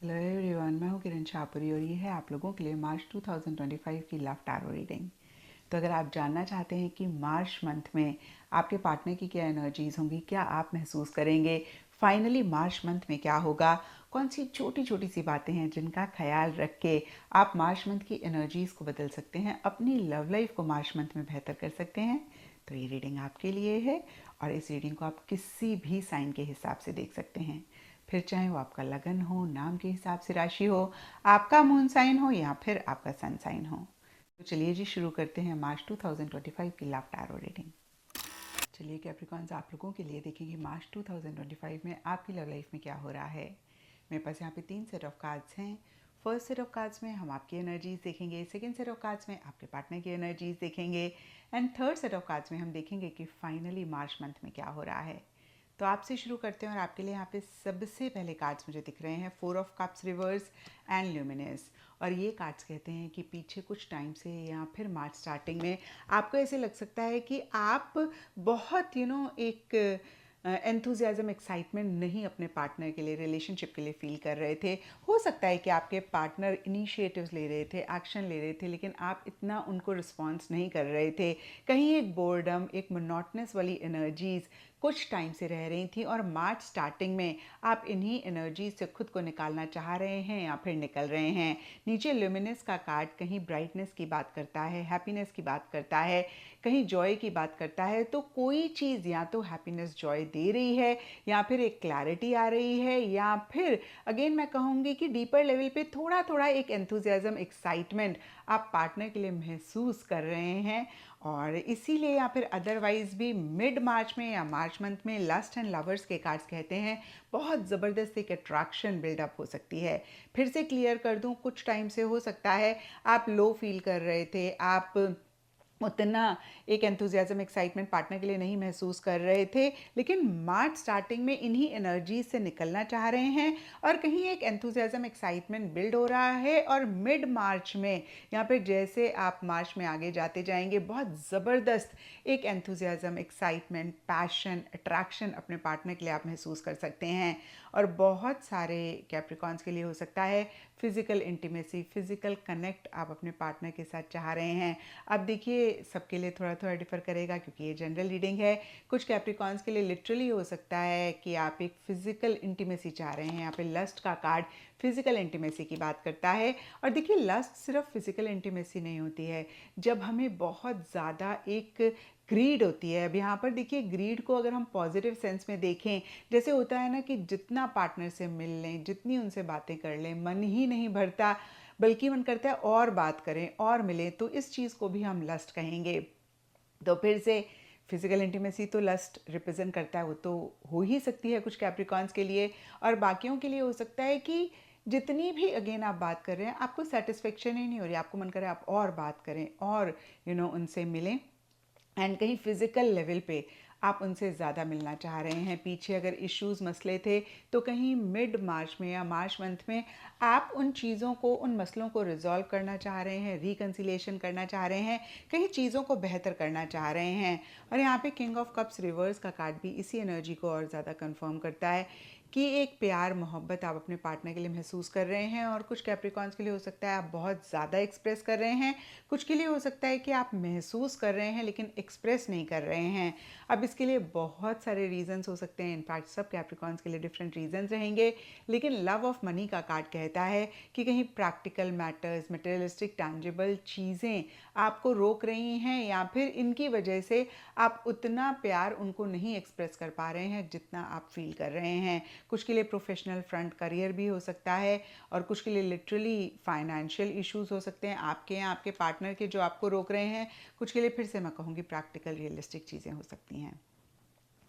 Hello everyone, मैं हूँ किरण शाहपुरी और ये है आप लोगों के लिए मार्च 2025 की लव टैरो रीडिंग। तो अगर आप जानना चाहते हैं कि मार्च मंथ में आपके पार्टनर की क्या एनर्जीज होंगी, क्या आप महसूस करेंगे, फाइनली मार्च मंथ में क्या होगा, कौन सी छोटी छोटी सी बातें हैं जिनका ख्याल रख के आप मार्च मंथ की एनर्जीज को बदल सकते हैं, अपनी लव लाइफ को मार्च मंथ में बेहतर कर सकते हैं, तो ये रीडिंग आपके लिए है। और इस रीडिंग को आप किसी भी साइन के हिसाब से देख सकते हैं, फिर चाहे वो आपका लगन हो, नाम के हिसाब से राशि हो, आपका मून साइन हो या फिर आपका सन साइन हो। तो चलिए जी, शुरू करते हैं मार्च 2025 की लव टैरो रीडिंग। चलिए कैप्रिकॉन्स, आप लोगों के लिए देखेंगे मार्च 2025 में आपकी लव लाइफ में क्या हो रहा है। मेरे पास यहाँ पे 3 सेट ऑफ कार्ड्स हैं। फर्स्ट सेट ऑफ कार्ड्स में हम आपकी एनर्जीज देखेंगे, सेकंड सेट ऑफ कार्ड्स में आपके पार्टनर की एनर्जीज देखेंगे, and third set of cards में हम देखेंगे कि फाइनली मार्च मंथ में क्या हो रहा है। तो आपसे शुरू करते हैं और आपके लिए यहाँ पे सबसे पहले कार्ड्स मुझे दिख रहे हैं 4 of cups reverse and luminous. और ये कार्ड्स कहते हैं कि पीछे कुछ टाइम से या फिर मार्च स्टार्टिंग में आपको ऐसे लग सकता है कि आप बहुत एक एंथुजियाज्म एक्साइटमेंट नहीं अपने पार्टनर के लिए, रिलेशनशिप के लिए फील कर रहे थे। हो सकता है कि आपके पार्टनर इनिशिएटिव्स ले रहे थे, एक्शन ले रहे थे, लेकिन आप इतना उनको रिस्पॉन्स नहीं कर रहे थे। कहीं एक बोर्डम, एक मोनोटनस वाली एनर्जीज कुछ टाइम से रह रही थी और मार्च स्टार्टिंग में आप इन्हीं एनर्जी से खुद को निकालना चाह रहे हैं या फिर निकल रहे हैं। नीचे ल्यूमिनस का कार्ड कहीं ब्राइटनेस की बात करता है, हैप्पीनेस की बात करता है, कहीं जॉय की बात करता है। तो कोई चीज़ या तो हैप्पीनेस जॉय दे रही है या फिर एक क्लैरिटी आ रही है, या फिर अगेन मैं कहूँगी कि डीपर लेवल पे थोड़ा थोड़ा एक एंथुजियाज्म, एक्साइटमेंट आप पार्टनर के लिए महसूस कर रहे हैं। और इसीलिए या फिर अदरवाइज भी मिड मार्च में या मार्च मंथ में लस्ट एंड लवर्स के कार्ड्स कहते हैं बहुत ज़बरदस्त एक अट्रैक्शन बिल्डअप हो सकती है। फिर से क्लियर कर दूं, कुछ टाइम से हो सकता है आप लो फील कर रहे थे, आप उतना एक एंथुजियाज्म, एक्साइटमेंट पार्टनर के लिए नहीं महसूस कर रहे थे, लेकिन मार्च स्टार्टिंग में इन्हीं एनर्जी से निकलना चाह रहे हैं और कहीं एक एंथुजियाज्म, एक्साइटमेंट बिल्ड हो रहा है। और मिड मार्च में यहाँ पे जैसे आप मार्च में आगे जाते जाएंगे, बहुत ज़बरदस्त एक एंथुजियाज्म, एक्साइटमेंट, पैशन, अट्रैक्शन अपने पार्टनर के लिए आप महसूस कर सकते हैं। और बहुत सारे कैप्रिकॉन्स के लिए हो सकता है फिजिकल इंटीमेसी, फिजिकल कनेक्ट आप अपने पार्टनर के साथ चाह रहे हैं। अब देखिए, सबके लिए थोड़ा थोड़ा डिफर करेगा क्योंकि ये जनरल रीडिंग है। कुछ कैप्रिकॉन्स के लिए लिटरली हो सकता है कि आप एक फिजिकल इंटीमेसी चाह रहे हैं। यहाँ पे लस्ट का कार्ड फिजिकल इंटीमेसी की बात करता है। और देखिए, लस्ट सिर्फ फिजिकल इंटीमेसी नहीं होती है, जब हमें बहुत ज़्यादा एक ग्रीड होती है। अब यहाँ पर देखिए, ग्रीड को अगर हम पॉजिटिव सेंस में देखें, जैसे होता है ना कि जितना पार्टनर से मिल लें, जितनी उनसे बातें कर लें, मन ही नहीं भरता, बल्कि मन करता है और बात करें और मिलें, तो इस चीज़ को भी हम लस्ट कहेंगे। तो फिर से फिजिकल इंटीमेसी तो लस्ट रिप्रेजेंट करता है, वो तो हो ही सकती है कुछ कैप्रिकॉन्स के लिए। और बाकियों के लिए हो सकता है कि जितनी भी अगेन आप बात कर रहे हैं, आपको सेटिस्फेक्शन ही नहीं हो रही, आपको मन करे आप और बात करें और उनसे मिलें, एंड कहीं फिजिकल लेवल पे आप उनसे ज़्यादा मिलना चाह रहे हैं। पीछे अगर इश्यूज, मसले थे, तो कहीं मिड मार्च में या मार्च मंथ में आप उन चीज़ों को, उन मसलों को रिजॉल्व करना चाह रहे हैं, रिकन्सिलिएशन करना चाह रहे हैं, कहीं चीज़ों को बेहतर करना चाह रहे हैं। और यहाँ पे किंग ऑफ कप्स रिवर्स का कार्ड भी इसी एनर्जी को और ज़्यादा कंफर्म करता है कि एक प्यार, मोहब्बत आप अपने पार्टनर के लिए महसूस कर रहे हैं। और कुछ कैप्रिकॉन्स के लिए हो सकता है आप बहुत ज़्यादा एक्सप्रेस कर रहे हैं, कुछ के लिए हो सकता है कि आप महसूस कर रहे हैं लेकिन एक्सप्रेस नहीं कर रहे हैं। अब इसके लिए बहुत सारे रीजंस हो सकते हैं, इनफैक्ट सब कैप्रिकॉन्स के लिए डिफरेंट रीजंस रहेंगे। लेकिन लव ऑफ मनी का कार्ड कहता है कि कहीं प्रैक्टिकल मैटर्स, मटेरियलिस्टिक, टैंजिबल चीज़ें आपको रोक रही हैं, या फिर इनकी वजह से आप उतना प्यार उनको नहीं एक्सप्रेस कर पा रहे हैं जितना आप फील कर रहे हैं। कुछ के लिए प्रोफेशनल फ्रंट करियर भी हो सकता है, और कुछ के लिए लिटरली फाइनेंशियल इश्यूज हो सकते हैं आपके या आपके पार्टनर के, जो आपको रोक रहे हैं। कुछ के लिए फिर से मैं कहूँगी प्रैक्टिकल, रियलिस्टिक चीज़ें हो सकती हैं।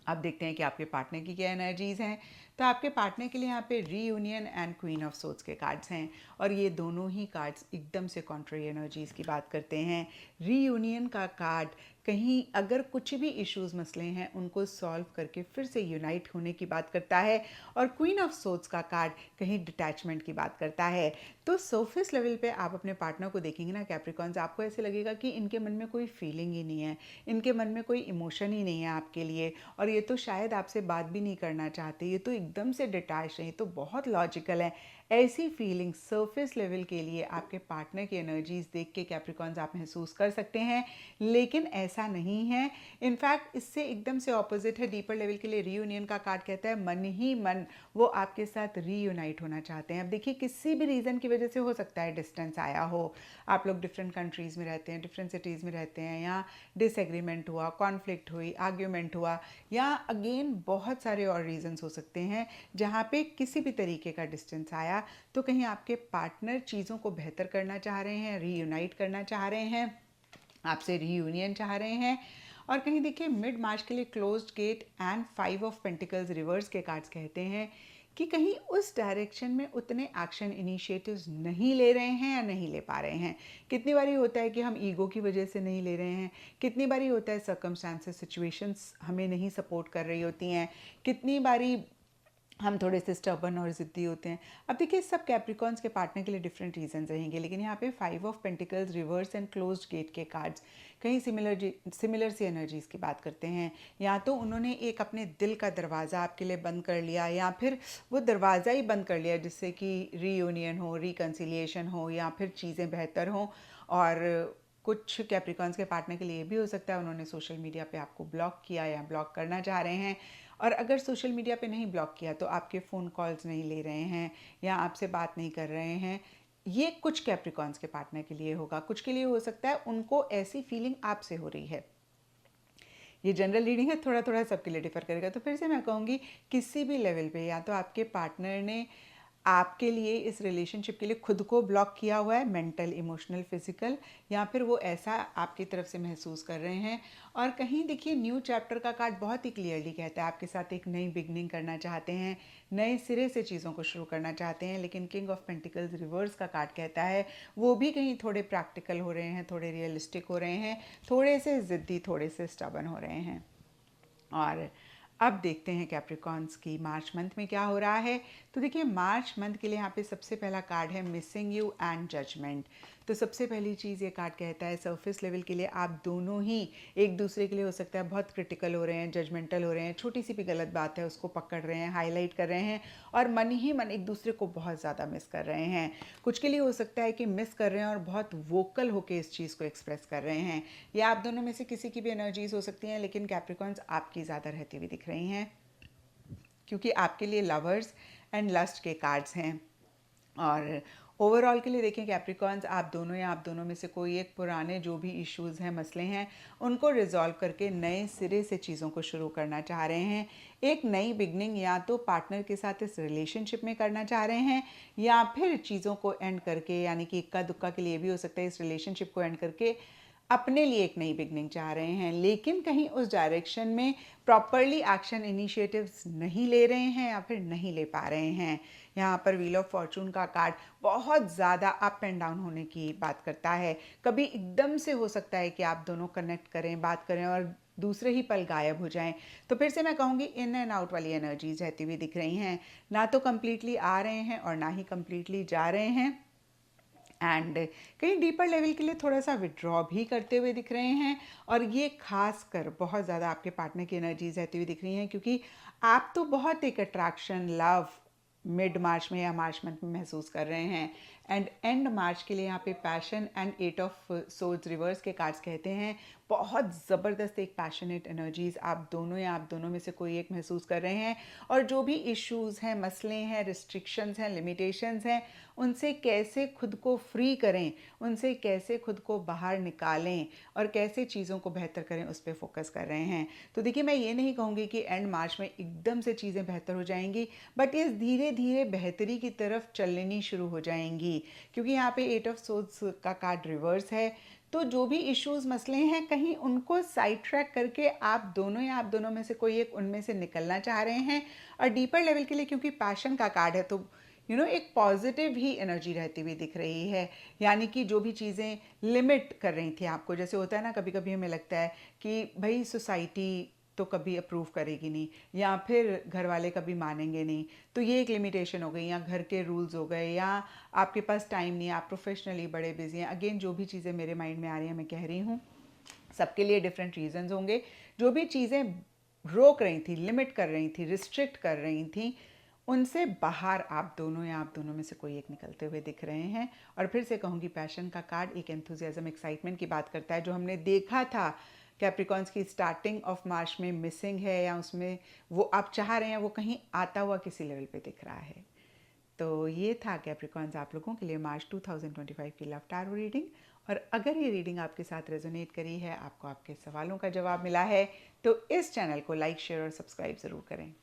अब देखते हैं कि आपके पार्टनर की क्या एनर्जीज हैं। तो आपके पार्टनर के लिए यहाँ पे reunion and queen of swords के कार्ड्स हैं, और ये दोनों ही कार्ड्स एकदम से कॉन्ट्री एनर्जीज की बात करते हैं। रीयूनियन का कार्ड कहीं अगर कुछ भी इश्यूज, मसले हैं, उनको सॉल्व करके फिर से यूनाइट होने की बात करता है। और क्वीन ऑफ सोर्ड्स का कार्ड कहीं डिटैचमेंट की बात करता है। तो सरफेस लेवल पे आप अपने पार्टनर को देखेंगे ना कैप्रिकॉन्स, आपको ऐसे लगेगा कि इनके मन में कोई फीलिंग ही नहीं है, इनके मन में कोई इमोशन ही नहीं है आपके लिए, और ये तो शायद आपसे बात भी नहीं करना चाहते, ये तो एकदम से डिटैच है, ये तो बहुत लॉजिकल है। ऐसी फीलिंग सरफेस लेवल के लिए आपके पार्टनर की एनर्जीज देख के कैप्रिकॉन्स आप महसूस कर सकते हैं, लेकिन ऐसा नहीं है। इनफैक्ट इससे एकदम से ऑपोजिट है। डीपर लेवल के लिए रीयूनियन का कार्ड कहता है मन ही मन वो आपके साथ रीयूनाइट होना चाहते हैं। अब देखिए, किसी भी रीज़न की वजह से हो सकता है डिस्टेंस आया हो, आप लोग डिफरेंट कंट्रीज़ में रहते हैं, डिफरेंट सिटीज़ में रहते हैं, या डिसएग्रीमेंट हुआ, कॉन्फ्लिक्ट हुई, आर्ग्यूमेंट हुआ, या अगेन बहुत सारे और रीजंस हो सकते हैं जहाँ पे किसी भी तरीके का डिस्टेंस आया। तो कहीं आपके पार्टनर चीज़ों को बेहतर करना चाह रहे हैं, रीयूनाइट करना चाह रहे हैं, आपसे रीयूनियन चाह रहे हैं। और कहीं देखिए, मिड मार्च के लिए closed gate and 5 of pentacles reverse के कार्ड्स कहते हैं कि कहीं उस डायरेक्शन में उतने एक्शन इनिशिएटिव्स नहीं ले रहे हैं या नहीं ले पा रहे हैं। कितनी बारी होता है कि हम ईगो की वजह से नहीं ले रहे हैं, कितनी बारी होता है सर्कमस्टांसेस, सिचुएशंस हमें नहीं सपोर्ट कर रही होती हैं, कितनी बारी हम थोड़े से स्टबर्न और ज़िद्दी होते हैं। अब देखिए, सब कैप्रिकॉन्स के पार्टनर के लिए डिफरेंट रीजंस रहेंगे, लेकिन यहाँ पे 5 of pentacles reverse and closed gate के कार्ड्स कहीं सिमिलर सी एनर्जीज़ की बात करते हैं। या तो उन्होंने एक अपने दिल का दरवाज़ा आपके लिए बंद कर लिया, या फिर वो दरवाज़ा ही बंद कर लिया जिससे कि रीयूनियन हो, रिकन्सिलिएशन हो, या फिर चीज़ें बेहतर हों। और कुछ कैप्रिकॉन्स के पार्टनर के लिए भी हो सकता है उन्होंने सोशल मीडिया पे आपको ब्लॉक किया या ब्लॉक करना चाह रहे हैं। और अगर सोशल मीडिया पे नहीं ब्लॉक किया तो आपके फ़ोन कॉल्स नहीं ले रहे हैं या आपसे बात नहीं कर रहे हैं। ये कुछ कैप्रिकॉन्स के पार्टनर के लिए होगा। कुछ के लिए हो सकता है उनको ऐसी फीलिंग आपसे हो रही है। ये जनरल रीडिंग है, थोड़ा थोड़ा सबके लिए डिफर करेगा। तो फिर से मैं कहूँगी, किसी भी लेवल पे या तो आपके पार्टनर ने आपके लिए, इस रिलेशनशिप के लिए खुद को ब्लॉक किया हुआ है, मेंटल, इमोशनल, फिजिकल, या फिर वो ऐसा आपकी तरफ से महसूस कर रहे हैं। और कहीं देखिए, न्यू चैप्टर का कार्ड बहुत ही क्लियरली कहता है आपके साथ एक नई बिगनिंग करना चाहते हैं, नए सिरे से चीज़ों को शुरू करना चाहते हैं। लेकिन किंग ऑफ पेंटिकल्स रिवर्स का कार्ड कहता है वो भी कहीं थोड़े प्रैक्टिकल हो रहे हैं, थोड़े रियलिस्टिक हो रहे हैं, थोड़े से ज़िद्दी, थोड़े से स्टबर्न हो रहे हैं। और अब देखते हैं कैप्रिकॉन्स की मार्च मंथ में क्या हो रहा है। तो देखिए, मार्च मंथ के लिए यहाँ पे सबसे पहला कार्ड है मिसिंग यू एंड जजमेंट। तो सबसे पहली चीज़ ये कार्ड कहता है, सरफेस लेवल के लिए आप दोनों ही एक दूसरे के लिए हो सकता है बहुत क्रिटिकल हो रहे हैं, जजमेंटल हो रहे हैं, छोटी सी भी गलत बात है उसको पकड़ रहे हैं, हाईलाइट कर रहे हैं, और मन ही मन एक दूसरे को बहुत ज़्यादा मिस कर रहे हैं। कुछ के लिए हो सकता है कि मिस कर रहे हैं और बहुत वोकल होकर इस चीज़ को एक्सप्रेस कर रहे हैं। या आप दोनों में से किसी की भी एनर्जीज हो सकती हैं, लेकिन कैप्रिकॉन्स आपकी ज़्यादा रहती हुई दिख रही हैं, क्योंकि आपके लिए लवर्स एंड लस्ट के कार्ड्स हैं। और ओवरऑल के लिए देखें कैप्रिकॉन्स, आप दोनों या आप दोनों में से कोई एक पुराने जो भी इश्यूज़ हैं, मसले हैं, उनको रिजॉल्व करके नए सिरे से चीज़ों को शुरू करना चाह रहे हैं। एक नई बिगनिंग या तो पार्टनर के साथ इस रिलेशनशिप में करना चाह रहे हैं, या फिर चीज़ों को एंड करके, यानी कि इक्का दुक्का के लिए भी हो सकता है, इस रिलेशनशिप को एंड करके अपने लिए एक नई बिगनिंग चाह रहे हैं। लेकिन कहीं उस डायरेक्शन में प्रॉपरली एक्शन इनिशिएटिव्स नहीं ले रहे हैं या फिर नहीं ले पा रहे हैं। यहाँ पर व्हील ऑफ फॉर्चून का कार्ड बहुत ज़्यादा अप एंड डाउन होने की बात करता है। कभी एकदम से हो सकता है कि आप दोनों कनेक्ट करें, बात करें, और दूसरे ही पल गायब हो जाएं। तो फिर से मैं कहूँगी, इन एंड आउट वाली एनर्जीज रहती हुई दिख रही हैं। ना तो कम्प्लीटली आ रहे हैं और ना ही कम्प्लीटली जा रहे हैं। एंड कहीं डीपर लेवल के लिए थोड़ा सा विड्रॉ भी करते हुए दिख रहे हैं। और ये खास कर बहुत ज़्यादा आपके पार्टनर की एनर्जीज रहती हुई दिख रही हैं, क्योंकि आप तो बहुत एक अट्रैक्शन, लव मिड मार्च में या मार्च मंथ में महसूस कर रहे हैं। एंड एंड मार्च के लिए यहाँ पे passion and 8 of swords reverse के कार्ड्स कहते हैं बहुत ज़बरदस्त एक पैशनेट एनर्जीज आप दोनों या आप दोनों में से कोई एक महसूस कर रहे हैं। और जो भी इश्यूज़ हैं, मसले हैं, रिस्ट्रिक्शंस हैं, लिमिटेशंस हैं, उनसे कैसे खुद को फ्री करें, उनसे कैसे खुद को बाहर निकालें और कैसे चीज़ों को बेहतर करें, उस पर फोकस कर रहे हैं। तो देखिए, मैं ये नहीं कहूँगी कि एंड मार्च में एकदम से चीज़ें बेहतर हो जाएंगी, बट ये धीरे धीरे बेहतरी की तरफ चलनी शुरू हो जाएंगी, क्योंकि यहाँ पे 8 ऑफ सोर्ड्स का कार्ड रिवर्स है। तो जो भी इश्यूज़, मसले हैं, कहीं उनको साइड ट्रैक करके आप दोनों या आप दोनों में से कोई एक उनमें से निकलना चाह रहे हैं। और डीपर लेवल के लिए क्योंकि पैशन का कार्ड है, तो एक पॉजिटिव ही एनर्जी रहती हुई दिख रही है। यानी कि जो भी चीज़ें लिमिट कर रही थी आपको, जैसे होता है ना, कभी कभी हमें लगता है कि भाई सोसाइटी तो कभी अप्रूव करेगी नहीं, या फिर घर वाले कभी मानेंगे नहीं, तो ये एक लिमिटेशन हो गई, या घर के रूल्स हो गए, या आपके पास टाइम नहीं है, आप प्रोफेशनली बड़े बिजी हैं। अगेन, जो भी चीज़ें मेरे माइंड में आ रही हैं मैं कह रही हूँ, सबके लिए डिफरेंट रीजंस होंगे। जो भी चीज़ें रोक रही थी, लिमिट कर रही थी, रिस्ट्रिक्ट कर रही थी, उनसे बाहर आप दोनों या आप दोनों में से कोई एक निकलते हुए दिख रहे हैं। और फिर से कहूँगी, पैशन का कार्ड एक एंथुजियाज्म, एक्साइटमेंट की बात करता है, जो हमने देखा था कैप्रिकॉन्स की स्टार्टिंग ऑफ मार्च में मिसिंग है, या उसमें वो आप चाह रहे हैं वो कहीं आता हुआ किसी लेवल पे दिख रहा है। तो ये था कैप्रिकॉन्स आप लोगों के लिए मार्च 2025 की लव टैरो रीडिंग। और अगर ये रीडिंग आपके साथ रेजोनेट करी है, आपको आपके सवालों का जवाब मिला है, तो इस चैनल को लाइक, शेयर और सब्सक्राइब ज़रूर करें।